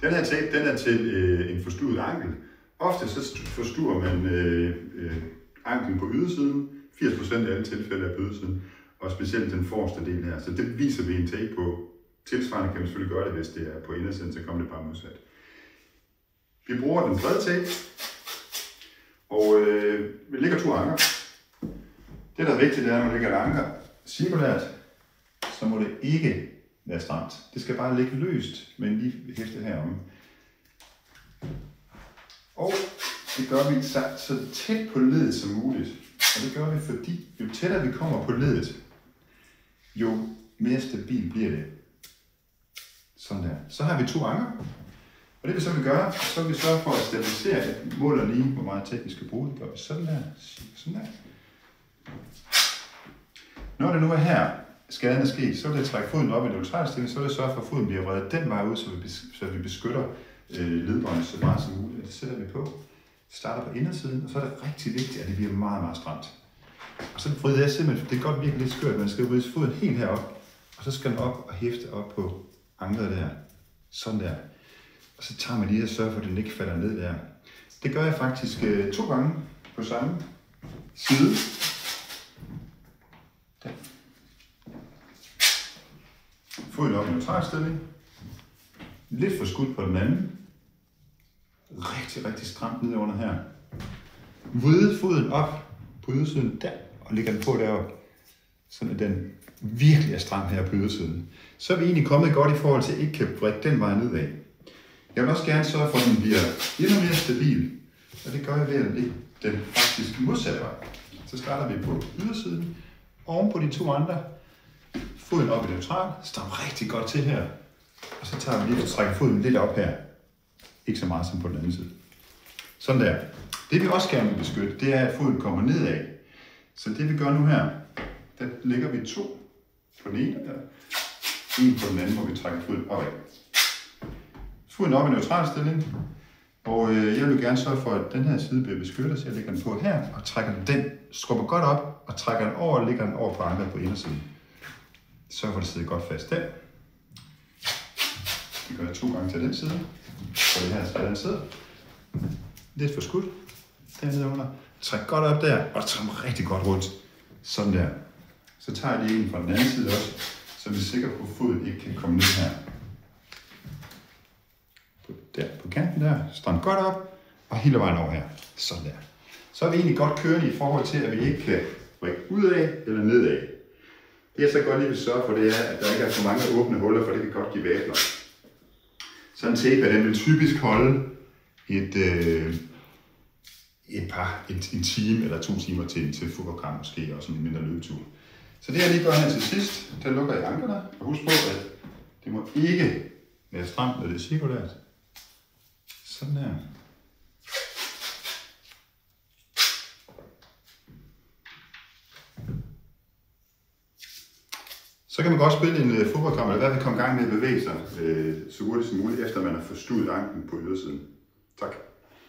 Den her tape, den er til en forstuet ankel. Ofte så forstuer man anklen på ydersiden. 80% af alle tilfælde er på ydersiden. Og specielt den forreste del her. Så det viser vi en tape på. Tilsvarende kan man selvfølgelig gøre det, hvis det er på indersiden, så kommer det bare modsat. Vi bruger den brede tape. Og vi lægger 2 anker. Det, der er vigtigt, er, at når man lægger et anker cirkulært, så må det ikke være stramt. Det skal bare ligge løst, men lige hæfte heromme. Og det gør vi så tæt på leddet som muligt. Og det gør vi, fordi jo tættere vi kommer på leddet, jo mere stabil bliver det. Sådan der. Så har vi 2 anker. Og det vi så vil gøre, så vil vi sørge for at stabilisere, at måler lige, hvor meget tæt vi skal bruge. Det gør vi sådan der, sådan der. Når det nu er her, skaden er sket, så vil jeg trække foden op i neutralstilling, så vil jeg sørge for, at foden bliver vredet den vej ud, så vi beskytter ledbåndet så meget som muligt. Og det sætter vi på. Starter på indersiden, og så er det rigtig vigtigt, at det bliver meget, meget stramt. Og så vrider jeg simpelthen, det kan godt virke lidt skørt, man skal vride foden helt herop, og så skal den op og hæfte op på ankeret der. Sådan der. Og så tager man lige og sørger for, at den ikke falder ned der. Det gør jeg faktisk 2 gange på samme side. Der. Foden op i neutralstilling. Lidt for skudt på den anden. Rigtig, rigtig stramt ned under her. Vride foden op på ydersiden der, og lægger den på deroppe. Sådan at den virkelig er stram her på ydersiden. Så er vi egentlig kommet godt i forhold til, at ikke kan vrikke den vej nedad. Jeg vil også gerne sørge for, at den bliver endnu mere stabil. Og det gør jeg ved at lægge den faktisk modsatte vej. Så starter vi på ydersiden, oven på de 2 andre. Foden op i neutral, stram rigtig godt til her. Og så tager vi lige og trækker foden lidt op her. Ikke så meget som på den anden side. Sådan der. Det vi også gerne vil beskytte, det er, at foden kommer nedad. Så det vi gør nu her, der lægger vi 2 på den ene, og 1 på den anden, hvor vi trækker foden opad. Foden op i neutralstilling, og jeg vil gerne sørge for, at den her side bliver beskyttet, så jeg lægger den på her, og trækker den, skubber godt op, og trækker den over og lægger den over på ankeret på indersiden. Sørg for, at det sidder godt fast der. Vi gør det 2 gange til den side, og det her skal den sidde. Lidt for skudt, dernede under. Træk godt op der, og træk rigtig godt rundt. Sådan der. Så tager jeg lige en fra den anden side også, så vi er sikre på, at foden ikke kan komme ned her. Der på kanten der, stram godt op, og hele vejen over her. Sådan der. Så er vi egentlig godt kørende i forhold til, at vi ikke kan vrikke udad eller nedad. Det jeg så godt lige vil sørge for, det er, at der ikke er for mange åbne huller, for det kan godt give vabler. Sådan en tape, den vil typisk holde en time eller 2 timer til fodboldkamp måske, og sådan en mindre løbetur. Så det jeg lige gør her til sidst, der lukker jeg anklerne, og husk på, at det må ikke være stramt, når det er cirkulært. Sådan her. Så kan man godt spille en fodboldkamp, eller hvad vi kommer i gang med at bevæge sig så hurtigt som muligt, efter man har forstuet anklen på ydersiden. Tak.